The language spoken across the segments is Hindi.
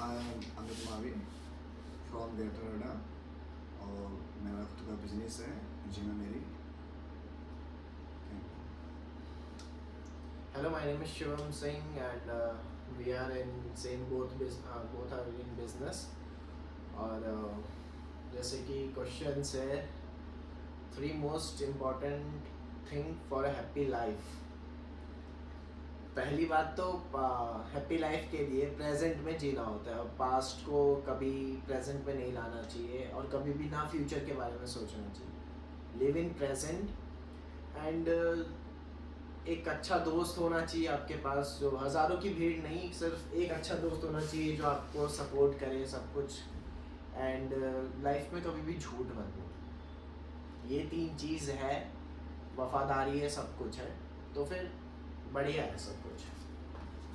I am Amit Mavi from greater Noida और मेरा खुद का बिजनेस है जिम है मेरी। Hello, my name is Shivam Singh, and we are in same both are in business. और जैसे कि क्वेश्चन है, 3 most important thing for a happy life. पहली बात तो हैप्पी लाइफ के लिए प्रेजेंट में जीना होता है और पास्ट को कभी प्रेजेंट में नहीं लाना चाहिए और कभी भी ना फ्यूचर के बारे में सोचना चाहिए। लिव इन प्रेजेंट एंड एक अच्छा दोस्त होना चाहिए आपके पास, जो हज़ारों की भीड़ नहीं, सिर्फ एक अच्छा दोस्त होना चाहिए जो आपको सपोर्ट करे सब कुछ। एंड लाइफ में कभी भी झूठ मत बोलो। ये 3 चीज़ है, वफादारी है, सब कुछ है, तो फिर बढ़िया है सब कुछ।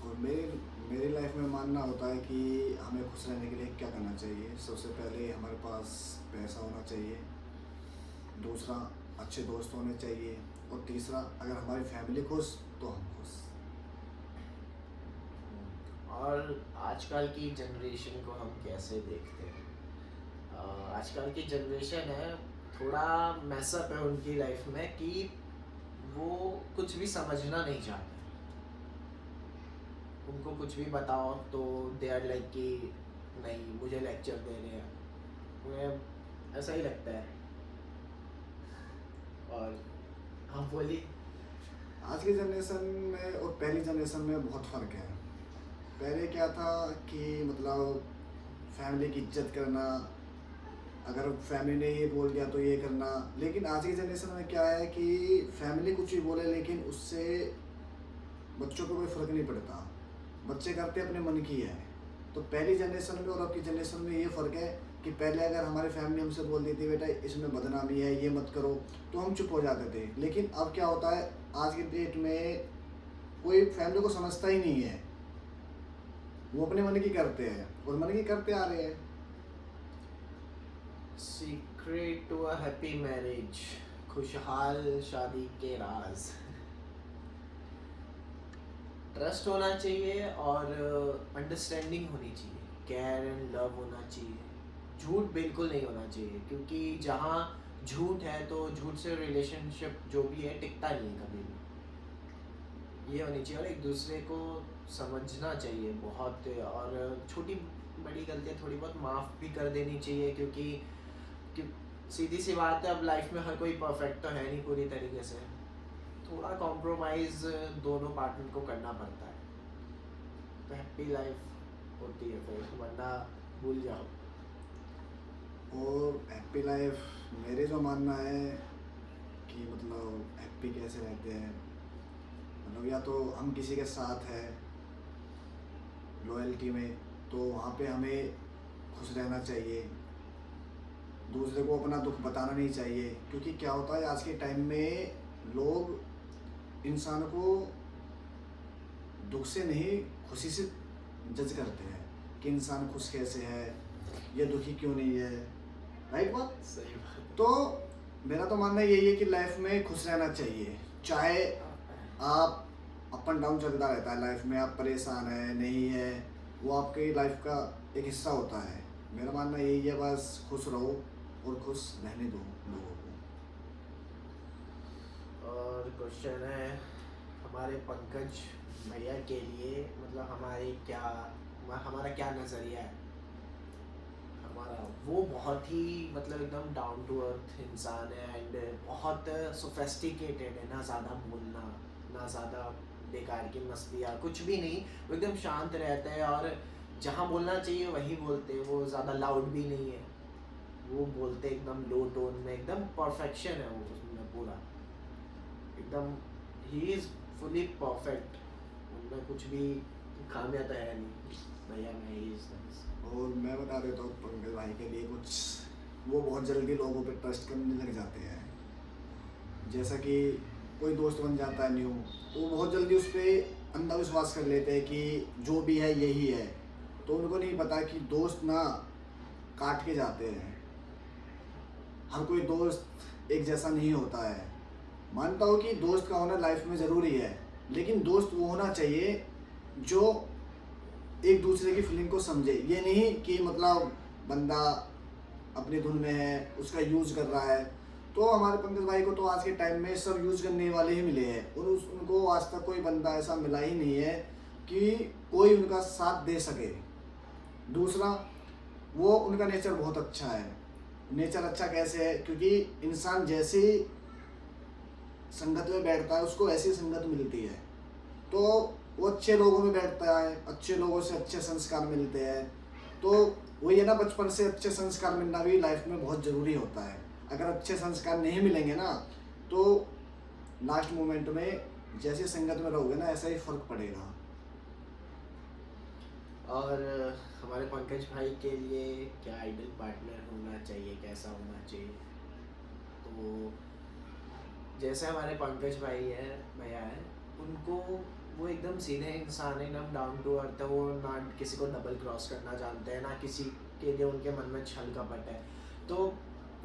और मेरी लाइफ में मानना होता है कि हमें खुश रहने के लिए क्या करना चाहिए। सबसे पहले हमारे पास पैसा होना चाहिए, दूसरा अच्छे दोस्त होने चाहिए, और तीसरा अगर हमारी फैमिली खुश तो हम खुश। और आजकल की जनरेशन को हम कैसे देखते हैं? आजकल की जनरेशन है थोड़ा मैसअप है उनकी लाइफ में कि वो कुछ भी समझना नहीं चाहते। उनको कुछ भी बताओ तो दे आर लाइक कि नहीं, मुझे लेक्चर दे रहे हैं, उन्हें ऐसा ही लगता है। और हाँ बोलिए। आज की जनरेशन में और पहली जनरेशन में बहुत फ़र्क है। पहले क्या था कि मतलब फैमिली की इज्जत करना, अगर फैमिली ने ये बोल दिया तो ये करना। लेकिन आज की जनरेशन में क्या है कि फैमिली कुछ भी बोले लेकिन उससे बच्चों को कोई फ़र्क नहीं पड़ता, बच्चे करते अपने मन की है। तो पहली जनरेशन में और अब की जनरेशन में ये फ़र्क है कि पहले अगर हमारी फैमिली हमसे बोल देती बेटा इसमें बदनामी है, ये मत करो, तो हम चुप हो जाते थे। लेकिन अब क्या होता है, आज की डेट में कोई फैमिली को समझता ही नहीं है, वो अपने मन की करते हैं और मन की करते आ रहे हैं। Secret to a happy marriage, खुशहाल शादी के राज। ट्रस्ट होना चाहिए और अंडरस्टैंडिंग होनी चाहिए, केयर एंड लव होना चाहिए। झूठ बिल्कुल नहीं होना चाहिए, क्योंकि जहाँ झूठ है तो झूठ से रिलेशनशिप जो भी है टिकता नहीं है कभी भी। ये होनी चाहिए और एक दूसरे को समझना चाहिए बहुत, और छोटी बड़ी गलतियाँ थोड़ी बहुत माफ़ भी कर देनी चाहिए, क्योंकि सीधी सी बात है, अब लाइफ में हर कोई परफेक्ट तो है नहीं पूरी तरीके से। थोड़ा कॉम्प्रोमाइज़ दोनों पार्टनर को करना पड़ता है तो हैप्पी लाइफ होती है फिर, वरना भूल जाओ। और हैप्पी लाइफ मेरे जो मानना है कि मतलब हैप्पी कैसे रहते हैं, मतलब या तो हम किसी के साथ है लॉयल्टी में तो वहाँ पे हमें खुश रहना चाहिए, दूसरे को अपना दुख बताना नहीं चाहिए। क्योंकि क्या होता है आज के टाइम में लोग इंसान को दुख से नहीं खुशी से जज करते हैं कि इंसान खुश कैसे है, ये दुखी क्यों नहीं है। राइट बात? सही बात। तो मेरा तो मानना यही है कि लाइफ में खुश रहना चाहिए, चाहे आप अप एंड डाउन चलता रहता है लाइफ में, आप परेशान है नहीं है, वो आपके लाइफ का एक हिस्सा होता है। मेरा मानना यही है, बस खुश रहो और खुश रहने दो लोगों को। और क्वेश्चन है हमारे पंकज भैया के लिए, मतलब हमारा क्या नज़रिया है। हमारा वो बहुत ही मतलब एकदम डाउन टू अर्थ इंसान है एंड बहुत सोफेस्टिकेटेड है, ना ज़्यादा बोलना ना ज़्यादा बेकार की मस्ती या कुछ भी नहीं। वो एकदम शांत रहता है और जहाँ बोलना चाहिए वहीं बोलते हैं। वो ज़्यादा लाउड भी नहीं है, वो बोलते एकदम लो टोन में, एकदम परफेक्शन है वो उसमें पूरा एकदम। ही इज़ फुली परफेक्ट, उनमें कुछ भी खामियां तो है नहीं भैया में। ही इज़ और मैं बता देता हूँ पंकज भाई के लिए कुछ, वो बहुत जल्दी लोगों पे ट्रस्ट करने लग जाते हैं। जैसा कि कोई दोस्त बन जाता है न्यू, तो वो बहुत जल्दी उस पर अंधा विश्वास कर लेते हैं कि जो भी है यही है। तो उनको नहीं पता कि दोस्त ना काट के जाते हैं, हर कोई दोस्त एक जैसा नहीं होता है। मानता हूँ कि दोस्त का होना लाइफ में ज़रूरी है, लेकिन दोस्त वो होना चाहिए जो एक दूसरे की फीलिंग को समझे। ये नहीं कि मतलब बंदा अपनी धुन में है, उसका यूज़ कर रहा है। तो हमारे पंकज भाई को तो आज के टाइम में सब यूज़ करने वाले ही मिले हैं, और उनको आज तक कोई बंदा ऐसा मिला ही नहीं है कि कोई उनका साथ दे सके। दूसरा, वो उनका नेचर बहुत अच्छा है। नेचर अच्छा कैसे है? क्योंकि इंसान जैसी संगत में बैठता है उसको ऐसी संगत मिलती है। तो वो अच्छे लोगों में बैठता है, अच्छे लोगों से अच्छे संस्कार मिलते हैं। तो वही है ना, बचपन से अच्छे संस्कार मिलना भी लाइफ में बहुत ज़रूरी होता है। अगर अच्छे संस्कार नहीं मिलेंगे ना, तो लास्ट मोमेंट में जैसी संगत में रहोगे ना, ऐसा ही फर्क पड़ेगा। और हमारे पंकज भाई के लिए क्या आइडल पार्टनर होना चाहिए, कैसा होना चाहिए? तो जैसे हमारे पंकज भाई है, भैया है, उनको वो एकदम सीधे इंसान है, एकदम डाउन टू अर्थ है। वो ना किसी को डबल क्रॉस करना जानते हैं, ना किसी के लिए उनके मन में छल कपट है। तो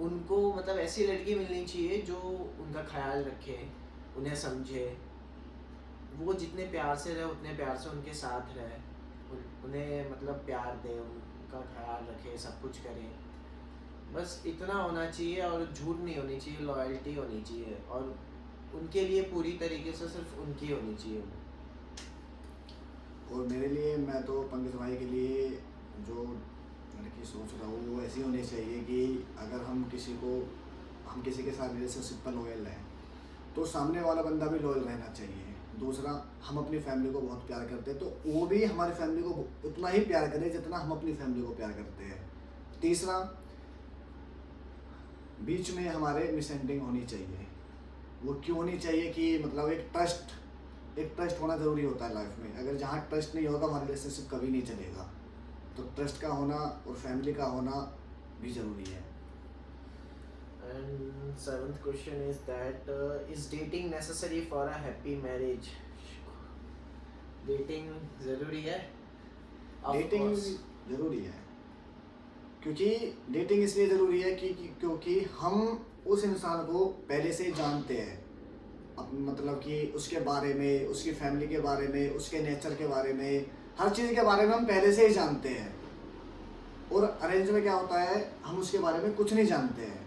उनको मतलब ऐसी लड़की मिलनी चाहिए जो उनका ख्याल रखे, उन्हें समझे, वो जितने प्यार से रहे उतने प्यार से उनके साथ रहे, उन्हें मतलब प्यार दे, उनका ख्याल रखे, सब कुछ करे। बस इतना होना चाहिए, और झूठ नहीं होनी चाहिए, लॉयल्टी होनी चाहिए, और उनके लिए पूरी तरीके से सिर्फ उनकी होनी चाहिए। और मेरे लिए, मैं तो पंकज भाई के लिए जो लड़की सोच रहा हूँ वो ऐसी होनी चाहिए कि अगर हम किसी के साथ रिलेशनशिप पर लॉयल हैं, तो सामने वाला बंदा भी लॉयल रहना चाहिए। दूसरा, हम अपनी फैमिली को बहुत प्यार करते हैं, तो वो भी हमारी फैमिली को उतना ही प्यार करे जितना हम अपनी फैमिली को प्यार करते हैं। तीसरा, बीच में हमारे मिसअंडरस्टैंडिंग होनी चाहिए। वो क्यों होनी चाहिए कि मतलब एक ट्रस्ट होना ज़रूरी होता है लाइफ में। अगर जहाँ ट्रस्ट नहीं होगा, वहाँ रिलेशनशिप कभी नहीं चलेगा। तो ट्रस्ट का होना और फैमिली का होना भी ज़रूरी है। And seventh question is that is dating necessary for a happy marriage? Dating ज़रूरी है? Of dating course. ज़रूरी है, क्योंकि डेटिंग इसलिए ज़रूरी है क्योंकि हम उस इंसान को पहले से ही जानते हैं। अब मतलब कि उसके बारे में, उसकी फैमिली के बारे में, उसके नेचर के बारे में, हर चीज़ के बारे में हम पहले से ही जानते हैं। और अरेंज में क्या होता है, हम उसके बारे में कुछ नहीं जानते हैं।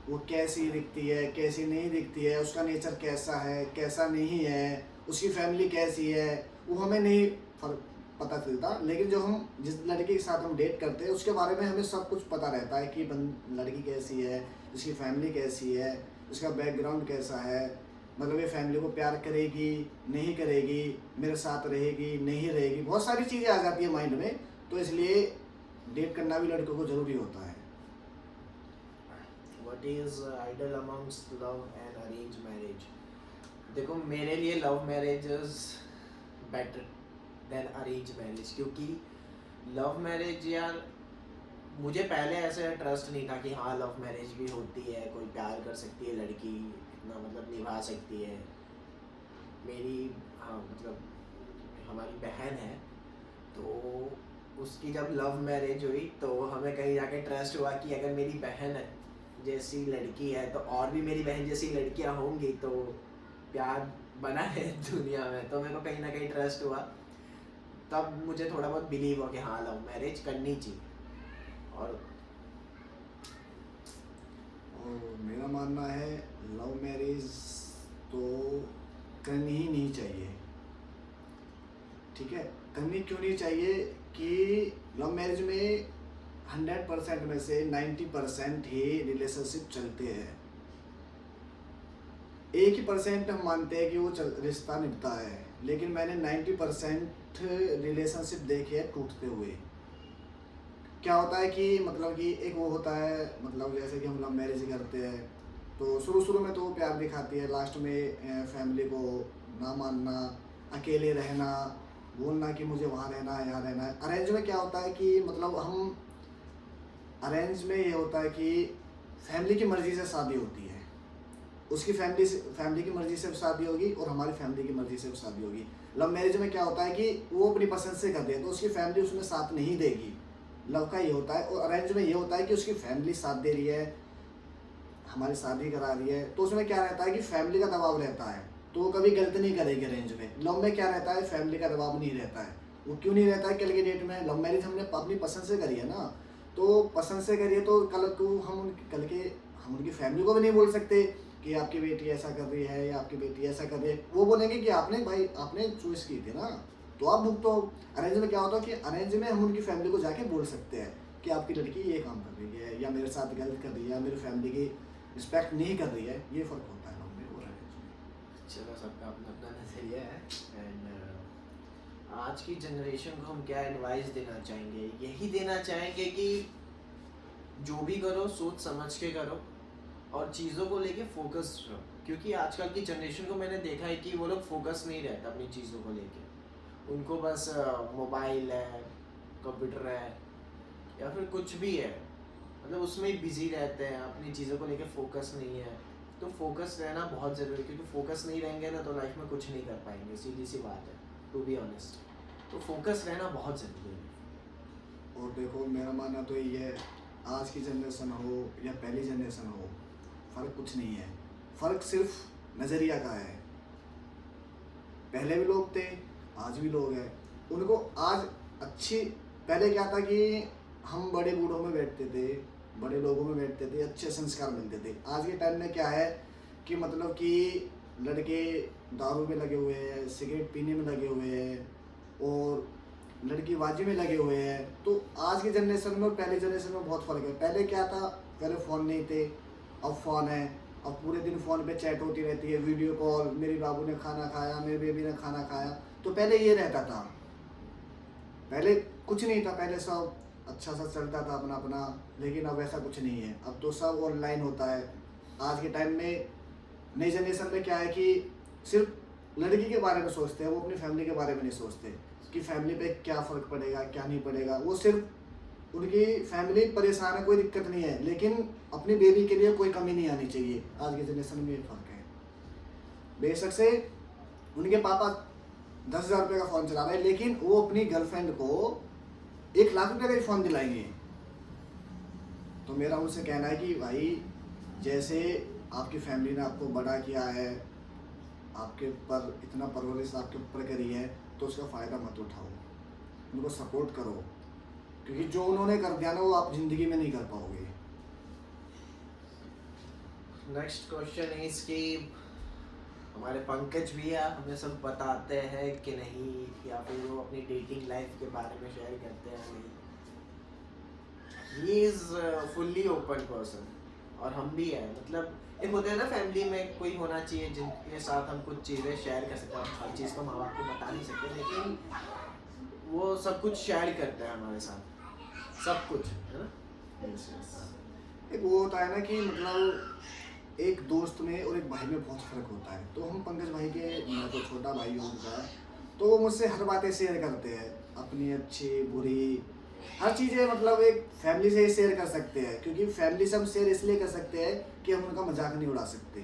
वो कैसी दिखती है, कैसी नहीं दिखती है, उसका नेचर कैसा है, कैसा नहीं है, उसकी फैमिली कैसी है, वो हमें नहीं पता चलता। लेकिन जो हम जिस लड़की के साथ हम डेट करते हैं उसके बारे में हमें सब कुछ पता रहता है कि लड़की कैसी है, उसकी फैमिली कैसी है, उसका बैकग्राउंड कैसा है, मतलब ये फैमिली को प्यार करेगी, नहीं करेगी, मेरे साथ रहेगी, नहीं रहेगी, बहुत सारी चीज़ें आ जाती है माइंड में। तो इसलिए डेट करना भी लड़कों को ज़रूरी होता है। What is ideal amongst love and arranged marriage? देखो, मेरे लिए love marriage is better than arrange marriage, क्योंकि लव मैरिज यार, मुझे पहले ऐसे ट्रस्ट नहीं था कि हाँ लव मैरिज भी होती है, कोई प्यार कर सकती है लड़की, इतना मतलब निभा सकती है। मेरी हाँ मतलब हमारी बहन है, तो उसकी जब लव मैरिज हुई तो हमें कहीं जाके ट्रस्ट हुआ कि अगर मेरी बहन जैसी लड़की है तो और भी मेरी बहन जैसी लड़कियां होंगी, तो प्यार बना है दुनिया में। तो मेरे को कहीं ना कहीं ट्रस्ट हुआ, तब मुझे थोड़ा बहुत बिलीव हो कि हाँ लव मैरिज करनी चाहिए। और मेरा मानना है लव मैरिज तो करनी ही नहीं चाहिए। ठीक है, करनी क्यों नहीं चाहिए कि लव मैरिज में 100% में से 90% ही रिलेशनशिप चलते हैं। 1% हम मानते हैं कि वो रिश्ता निभता है, लेकिन मैंने 90% रिलेशनशिप देखे हैं टूटते हुए। क्या होता है कि मतलब कि एक वो होता है, मतलब जैसे कि हम लव मैरिज करते हैं तो शुरू में तो वो प्यार दिखाती है, लास्ट में फैमिली को ना मानना, अकेले रहना, बोलना कि मुझे वहाँ रहना है, यहाँ रहना है। अरेंज में क्या होता है कि मतलब हम अरेंज में ये होता है कि फैमिली की मर्ज़ी से शादी होती है, उसकी फैमिली की मर्ज़ी से शादी होगी और हमारी फैमिली की मर्ज़ी से शादी होगी। लव मैरिज में क्या होता है कि वो अपनी पसंद से कर दे तो उसकी फैमिली उसमें साथ नहीं देगी। लव का ये होता है। और अरेंज में ये होता है कि उसकी फैमिली साथ दे रही है, हमारी शादी करा रही है, तो उसमें क्या रहता है कि फैमिली का दबाव रहता है, तो वो कभी गलत नहीं करेगी। अरेंज में, लव में क्या रहता है, फैमिली का दबाव नहीं रहता है, वो क्यों नहीं रहता है कल के डेट में? लव मैरिज हमने अपनी पसंद से करी है ना, तो पसंद से करिए तो कल को हम उनकी फैमिली को भी नहीं बोल सकते कि आपकी बेटी ऐसा कर रही है या आपकी बेटी ऐसा कर रही है। वो बोलेंगे कि आपने चॉइस की थी ना, तो आप भुगतो। अरेंज में क्या होता है कि अरेंज में हम उनकी फैमिली को जाके बोल सकते हैं कि आपकी लड़की ये काम कर रही है या मेरे साथ गलत कर रही है या मेरी फैमिली की रिस्पेक्ट नहीं कर रही है। ये फ़र्क होता है लव में और अरेंज में। चलो, सबका अपना अपना नजरिया है। एंड आज की जनरेशन को हम क्या एडवाइस देना चाहेंगे? यही देना चाहेंगे कि जो भी करो सोच समझ के करो और चीज़ों को लेके फोकस रहो, क्योंकि आजकल की जनरेशन को मैंने देखा है कि वो लोग फोकस नहीं रहता अपनी चीज़ों को लेके। उनको बस मोबाइल है, कंप्यूटर है या फिर कुछ भी है, मतलब उसमें ही बिजी रहते हैं, अपनी चीज़ों को लेके फोकस नहीं है। तो फोकस रहना बहुत ज़रूरी है, क्योंकि फोकस नहीं रहेंगे ना तो लाइफ में कुछ नहीं कर पाएंगे, सीधी सी बात है, टू बी ऑनेस्ट। तो फोकस रहना बहुत ज़रूरी है। और देखो, मेरा मानना तो ये है, आज की जनरेशन हो या पहली जनरेशन हो, फ़र्क कुछ नहीं है। फ़र्क सिर्फ नज़रिया का है। पहले भी लोग थे, आज भी लोग हैं। उनको आज पहले क्या था कि हम बड़े बूढ़ों में बैठते थे, बड़े लोगों में बैठते थे, अच्छे संस्कार मिलते थे। आज के टाइम में क्या है कि मतलब कि लड़के दारू में लगे हुए हैं, सिगरेट पीने में लगे हुए हैं और लड़कीबाजी में लगे हुए हैं। तो आज की जनरेशन में और पहले जनरेशन में बहुत फ़र्क है। पहले क्या था, पहले फ़ोन नहीं थे, अब फ़ोन है। अब पूरे दिन फ़ोन पे चैट होती रहती है, वीडियो कॉल, मेरी बाबू ने खाना खाया, मेरी बेबी ने खाना खाया। तो पहले ये रहता था, पहले कुछ नहीं था, पहले सब अच्छा सा चलता था अपना अपना। लेकिन अब ऐसा कुछ नहीं है, अब तो सब ऑनलाइन होता है। आज के टाइम में नई जनरेशन में क्या है कि सिर्फ लड़की के बारे में सोचते हैं, वो अपनी फैमिली के बारे में नहीं सोचते कि फैमिली पे क्या फ़र्क पड़ेगा क्या नहीं पड़ेगा। वो सिर्फ उनकी फैमिली परेशान है, कोई दिक्कत नहीं है, लेकिन अपनी बेबी के लिए कोई कमी नहीं आनी चाहिए। आज की जनरेशन में ये फ़र्क है। बेशक से उनके पापा 10,000 रुपये का फ़ोन चला रहे हैं, लेकिन वो अपनी गर्लफ्रेंड को 1,00,000 रुपये का ही फ़ोन दिलाएंगे। तो मेरा उनसे कहना है कि भाई, जैसे आपकी फैमिली ने आपको बड़ा किया है, आपके पर इतना परवरिश आपके ऊपर करी है, तो उसका फ़ायदा मत उठाओ, उनको सपोर्ट करो, क्योंकि जो उन्होंने कर दिया ना वो आप ज़िंदगी में नहीं कर पाओगे। नेक्स्ट क्वेश्चन इज कि हमारे पंकज भैया हमें सब बताते हैं कि नहीं, या फिर वो अपनी डेटिंग लाइफ के बारे में शेयर करते हैं नहीं? He is fully open person और हम भी हैं। मतलब एक होता है ना, फैमिली में कोई होना चाहिए जिनके साथ हम कुछ चीज़ें शेयर कर सकते हैं। हर चीज़ को माँ बाप को बता नहीं सकते, लेकिन वो सब कुछ शेयर करते हैं हमारे साथ, सब कुछ, है ना? एक वो होता है ना कि मतलब एक दोस्त में और एक भाई में बहुत फ़र्क होता है। तो हम पंकज भाई के, मैं तो छोटा भाई हूँ उनका, तो वो मुझसे हर बातें शेयर करते हैं, अपनी अच्छी बुरी हर चीज़ें, मतलब एक फैमिली से ही शेयर कर सकते हैं। क्योंकि फैमिली से हम शेयर इसलिए कर सकते हैं कि हम उनका मजाक नहीं उड़ा सकते।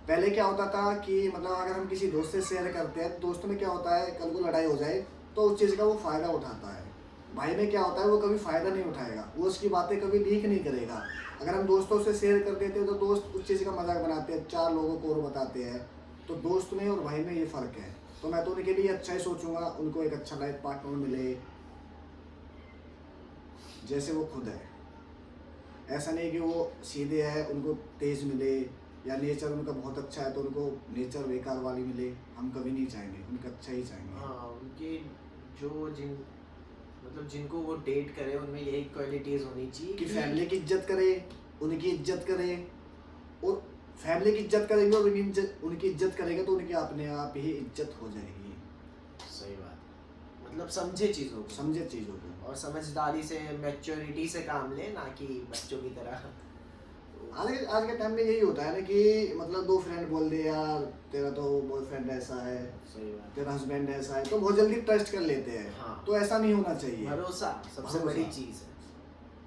पहले क्या होता था कि मतलब अगर हम किसी दोस्त से शेयर करते हैं, तो दोस्तों में क्या होता है, कल को लड़ाई हो जाए तो उस चीज़ का वो फ़ायदा उठाता है। भाई में क्या होता है, वो कभी फ़ायदा नहीं उठाएगा, वो उसकी बातें कभी लीक नहीं करेगा। अगर हम दोस्तों से शेयर कर देते हैं तो दोस्त उस चीज़ का मजाक बनाते हैं, 4 लोगों को और बताते हैं। तो दोस्त में और भाई में ये फ़र्क है। तो मैं तो उनके लिए अच्छा ही सोचूंगा, उनको एक अच्छा लाइफ पार्टनर मिले जैसे वो खुद है। ऐसा नहीं कि वो सीधे है, उनको तेज मिले, या नेचर उनका बहुत अच्छा है तो उनको नेचर बेकार वाली मिले। हम कभी नहीं चाहेंगे, उनका अच्छा ही चाहेंगे। हाँ, उनकी जो जिनको वो डेट करे उनमें यही क्वालिटीज़ होनी चाहिए कि फैमिली की इज्जत करे, उनकी इज्जत करे, और फैमिली की इज्जत करेंगे और उनकी इज्जत करेंगे तो उनकी अपने आप ही इज्जत हो जाएगी। सही बात, मतलब समझे चीज़ों को और समझदारी से, मैच्योरिटी से काम ले, ना कि बच्चों की तरह। आज के टाइम में यही होता है ना कि मतलब 2 फ्रेंड बोल दे, यार तेरा तो बॉयफ्रेंड ऐसा है, सही बात, तेरा हस्बैंड ऐसा है, तो बहुत जल्दी ट्रस्ट कर लेते हैं। हाँ। तो ऐसा नहीं होना चाहिए। भरोसा सबसे बड़ी चीज़ है।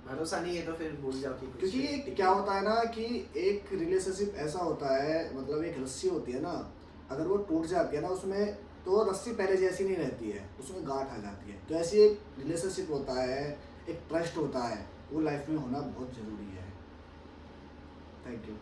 भरोसा नहीं है तो फिर भूल जाओ कि कुछ। क्योंकि क्या होता है ना कि एक रिलेशनशिप ऐसा होता है, मतलब एक रस्सी होती है ना, अगर वो टूट जाती है ना उसमें, तो रस्सी पहले जैसी नहीं रहती है, उसमें गांठ आ जाती है। तो ऐसी एक रिलेशनशिप होता है, एक ट्रस्ट होता है, वो लाइफ में होना बहुत ज़रूरी है। Thank you.